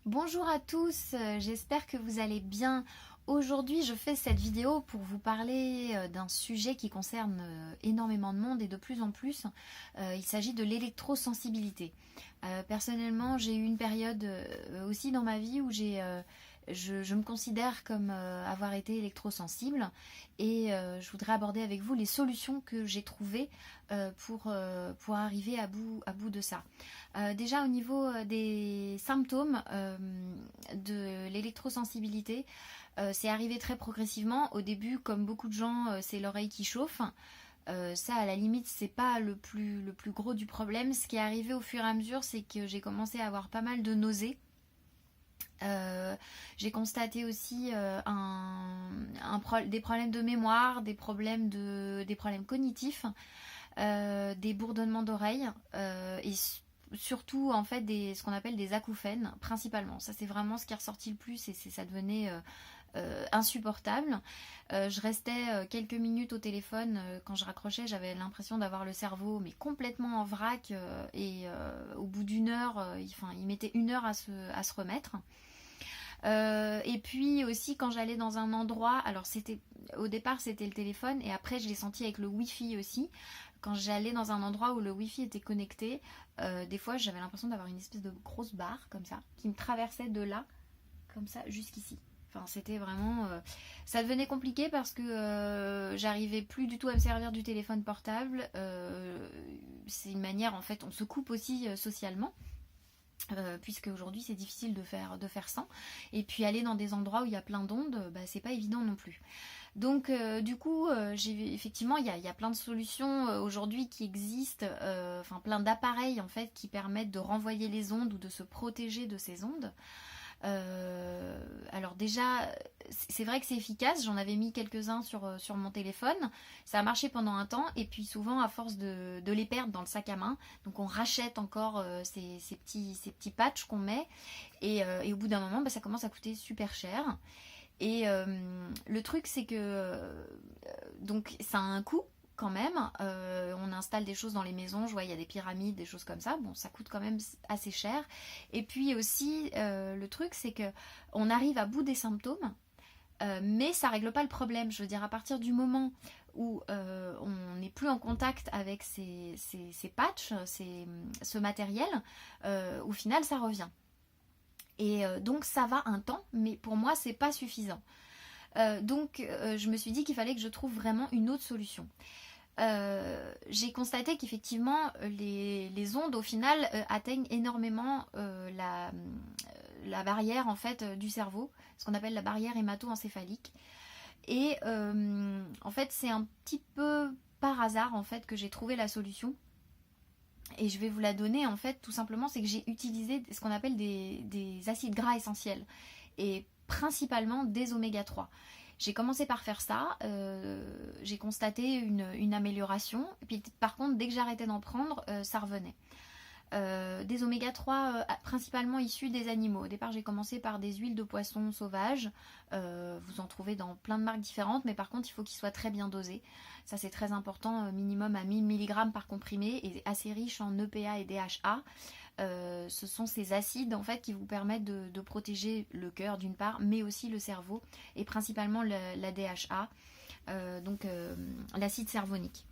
Bonjour à tous, j'espère que vous allez bien. Aujourd'hui, je fais cette vidéo pour vous parler d'un sujet qui concerne énormément de monde et de plus en plus. Il s'agit de l'électrosensibilité. Personnellement, j'ai eu une période aussi dans ma vie où je me considère comme avoir été électrosensible et je voudrais aborder avec vous les solutions que j'ai trouvées pour arriver à bout de ça. Déjà au niveau des symptômes de l'électrosensibilité, c'est arrivé très progressivement. Au début, comme beaucoup de gens, c'est l'oreille qui chauffe. Ça, à la limite, c'est pas le plus gros du problème. Ce qui est arrivé au fur et à mesure, c'est que j'ai commencé à avoir pas mal de nausées. J'ai constaté aussi des problèmes de mémoire, des problèmes cognitifs, des bourdonnements d'oreilles et surtout en fait ce qu'on appelle des acouphènes principalement. Ça c'est vraiment ce qui est ressorti le plus et ça devenait insupportable. Je restais quelques minutes au téléphone. Quand je raccrochais, j'avais l'impression d'avoir le cerveau mais complètement en vrac et au bout d'une heure, il mettait une heure à se remettre. Et puis aussi quand j'allais dans un endroit, alors au départ c'était le téléphone et après je l'ai senti avec le wifi aussi. Quand j'allais dans un endroit où le wifi était connecté, des fois j'avais l'impression d'avoir une espèce de grosse barre comme ça qui me traversait de là, comme ça, jusqu'ici. Enfin, c'était vraiment... ça devenait compliqué parce que j'arrivais plus du tout à me servir du téléphone portable. C'est une manière, en fait, on se coupe aussi socialement. Puisque aujourd'hui c'est difficile de faire sans. Et puis aller dans des endroits où il y a plein d'ondes, c'est pas évident non plus. Donc du coup, effectivement, il y a plein de solutions aujourd'hui qui existent, enfin plein d'appareils en fait qui permettent de renvoyer les ondes ou de se protéger de ces ondes. Alors déjà, c'est vrai que c'est efficace, j'en avais mis quelques-uns sur mon téléphone, ça a marché pendant un temps, et puis souvent à force de les perdre dans le sac à main, donc on rachète encore ces petits patchs qu'on met, et au bout d'un moment, ça commence à coûter super cher. Et le truc c'est que donc ça a un coût quand même. On installe des choses dans les maisons, je vois il y a des pyramides, des choses comme ça, bon ça coûte quand même assez cher. Et puis aussi le truc c'est que on arrive à bout des symptômes, mais ça règle pas le problème. Je veux dire, à partir du moment où on n'est plus en contact avec ces patchs, ce matériel, au final ça revient. Et donc ça va un temps, mais pour moi c'est pas suffisant. Donc je me suis dit qu'il fallait que je trouve vraiment une autre solution. J'ai constaté qu'effectivement les ondes au final atteignent énormément la barrière en fait du cerveau, ce qu'on appelle la barrière hémato-encéphalique. Et en fait c'est un petit peu par hasard en fait que j'ai trouvé la solution. Et je vais vous la donner en fait tout simplement, c'est que j'ai utilisé ce qu'on appelle des acides gras essentiels et principalement des oméga 3. J'ai commencé par faire ça, j'ai constaté une amélioration, et puis par contre dès que j'arrêtais d'en prendre, ça revenait. Des oméga 3 principalement issus des animaux. Au départ j'ai commencé par des huiles de poisson sauvages, vous en trouvez dans plein de marques différentes, mais par contre il faut qu'ils soient très bien dosés. Ça c'est très important, minimum à 1000 mg par comprimé et assez riche en EPA et DHA. Ce sont ces acides en fait qui vous permettent de protéger le cœur d'une part, mais aussi le cerveau et principalement la DHA, donc l'acide cervonique,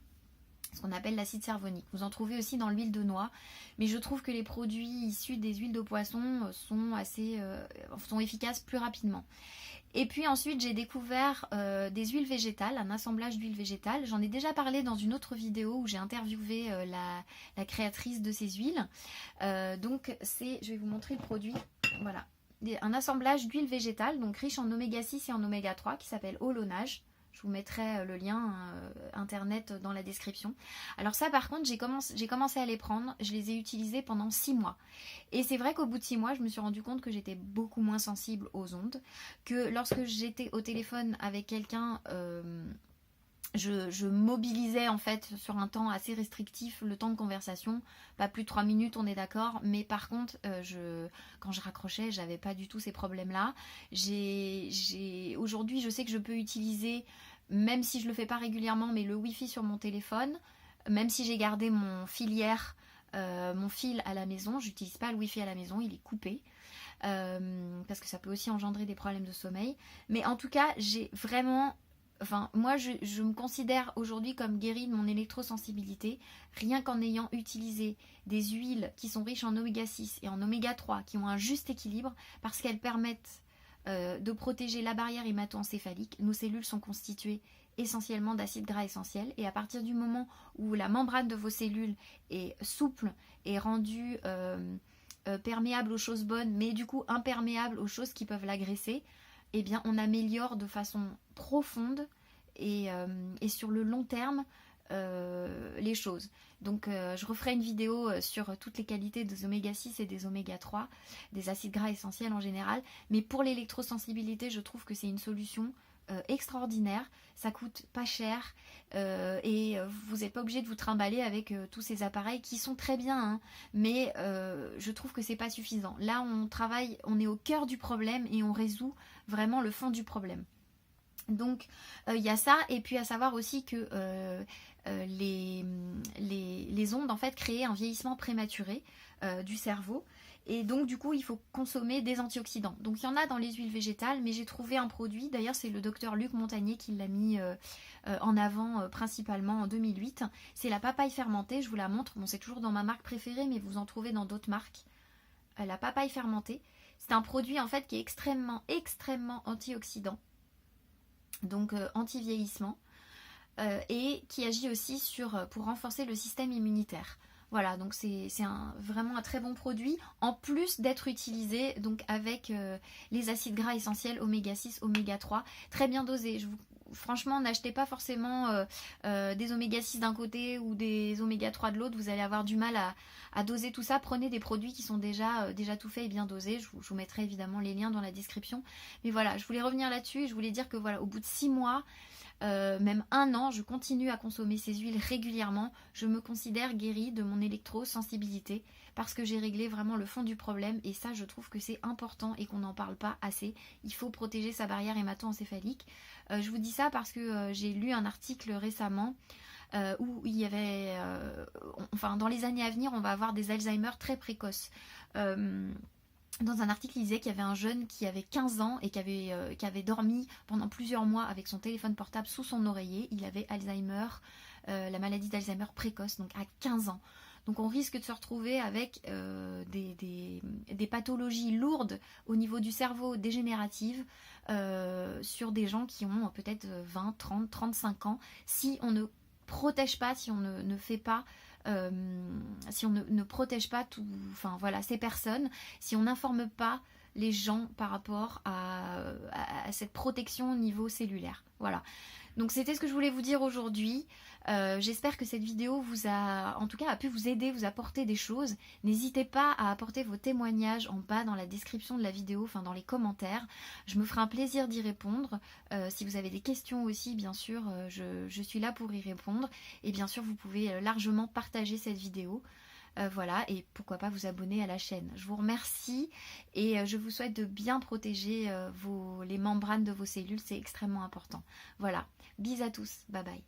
ce qu'on appelle l'acide cervonique. Vous en trouvez aussi dans l'huile de noix, mais je trouve que les produits issus des huiles de poisson sont efficaces plus rapidement. Et puis ensuite j'ai découvert des huiles végétales, un assemblage d'huiles végétales. J'en ai déjà parlé dans une autre vidéo où j'ai interviewé la créatrice de ces huiles. Donc je vais vous montrer le produit. Voilà, un assemblage d'huiles végétales, donc riche en oméga 6 et en oméga 3 qui s'appelle Olonage. Je vous mettrai le lien internet dans la description. Alors ça par contre, j'ai commencé à les prendre, je les ai utilisés pendant 6 mois. Et c'est vrai qu'au bout de 6 mois, je me suis rendu compte que j'étais beaucoup moins sensible aux ondes, que lorsque j'étais au téléphone avec quelqu'un, je mobilisais en fait sur un temps assez restrictif le temps de conversation, pas plus de 3 minutes, on est d'accord, mais par contre quand je raccrochais, j'avais pas du tout ces problèmes là. Aujourd'hui je sais que je peux utiliser, même si je le fais pas régulièrement, mais le wifi sur mon téléphone, même si j'ai gardé mon filière mon fil à la maison. J'utilise pas le wifi à la maison, il est coupé. Parce que ça peut aussi engendrer des problèmes de sommeil. Mais en tout cas, j'ai vraiment... Enfin, moi, je me considère aujourd'hui comme guérie de mon électrosensibilité, rien qu'en ayant utilisé des huiles qui sont riches en oméga 6 et en oméga 3, qui ont un juste équilibre, parce qu'elles permettent de protéger la barrière hémato-encéphalique. Nos cellules sont constituées essentiellement d'acides gras essentiels, et à partir du moment où la membrane de vos cellules est souple et rendue perméable aux choses bonnes, mais du coup imperméable aux choses qui peuvent l'agresser, eh bien on améliore de façon profonde et sur le long terme les choses. Donc je referai une vidéo sur toutes les qualités des oméga 6 et des oméga 3, des acides gras essentiels en général, mais pour l'électrosensibilité, je trouve que c'est une solution extraordinaire, ça coûte pas cher et vous n'êtes pas obligé de vous trimballer avec tous ces appareils qui sont très bien, hein, mais je trouve que c'est pas suffisant. Là on travaille, on est au cœur du problème et on résout vraiment le fond du problème. Donc il y a ça, et puis à savoir aussi que les ondes en fait créent un vieillissement prématuré du cerveau. Et donc du coup il faut consommer des antioxydants. Donc il y en a dans les huiles végétales, mais j'ai trouvé un produit, d'ailleurs c'est le docteur Luc Montagnier qui l'a mis en avant principalement en 2008. C'est la papaye fermentée, je vous la montre. Bon, c'est toujours dans ma marque préférée, mais vous en trouvez dans d'autres marques. La papaye fermentée, c'est un produit en fait qui est extrêmement antioxydant, donc anti-vieillissement, et qui agit aussi pour renforcer le système immunitaire. Voilà, donc c'est vraiment un très bon produit, en plus d'être utilisé donc avec les acides gras essentiels oméga 6, oméga 3, très bien dosés. Franchement, n'achetez pas forcément des oméga 6 d'un côté ou des oméga 3 de l'autre, vous allez avoir du mal à doser tout ça. Prenez des produits qui sont déjà tout faits et bien dosés. Je vous mettrai évidemment les liens dans la description. Mais voilà, je voulais revenir là-dessus et je voulais dire que voilà, au bout de 6 mois, même 1 an, je continue à consommer ces huiles régulièrement. Je me considère guérie de mon électrosensibilité parce que j'ai réglé vraiment le fond du problème, et ça je trouve que c'est important et qu'on n'en parle pas assez. Il faut protéger sa barrière hémato-encéphalique. Je vous dis ça parce que j'ai lu un article récemment où il y avait... enfin, dans les années à venir, on va avoir des Alzheimer très précoces. Dans un article, il disait qu'il y avait un jeune qui avait 15 ans et qui avait dormi pendant plusieurs mois avec son téléphone portable sous son oreiller. Il avait Alzheimer, la maladie d'Alzheimer précoce, donc à 15 ans. Donc on risque de se retrouver avec des pathologies lourdes au niveau du cerveau, dégénératives, sur des gens qui ont peut-être 20, 30, 35 ans, si on ne protège pas, si on ne fait pas... si on ne protège pas ces personnes, si on n'informe pas les gens par rapport à cette protection au niveau cellulaire. Voilà. Donc c'était ce que je voulais vous dire aujourd'hui. J'espère que cette vidéo vous a, en tout cas, a pu vous aider, vous apporter des choses. N'hésitez pas à apporter vos témoignages en bas dans la description de la vidéo, enfin dans les commentaires. Je me ferai un plaisir d'y répondre. Si vous avez des questions aussi, bien sûr, je suis là pour y répondre. Et bien sûr, vous pouvez largement partager cette vidéo. Voilà, et pourquoi pas vous abonner à la chaîne. Je vous remercie et je vous souhaite de bien protéger les membranes de vos cellules, c'est extrêmement important. Voilà, bisous à tous, bye bye.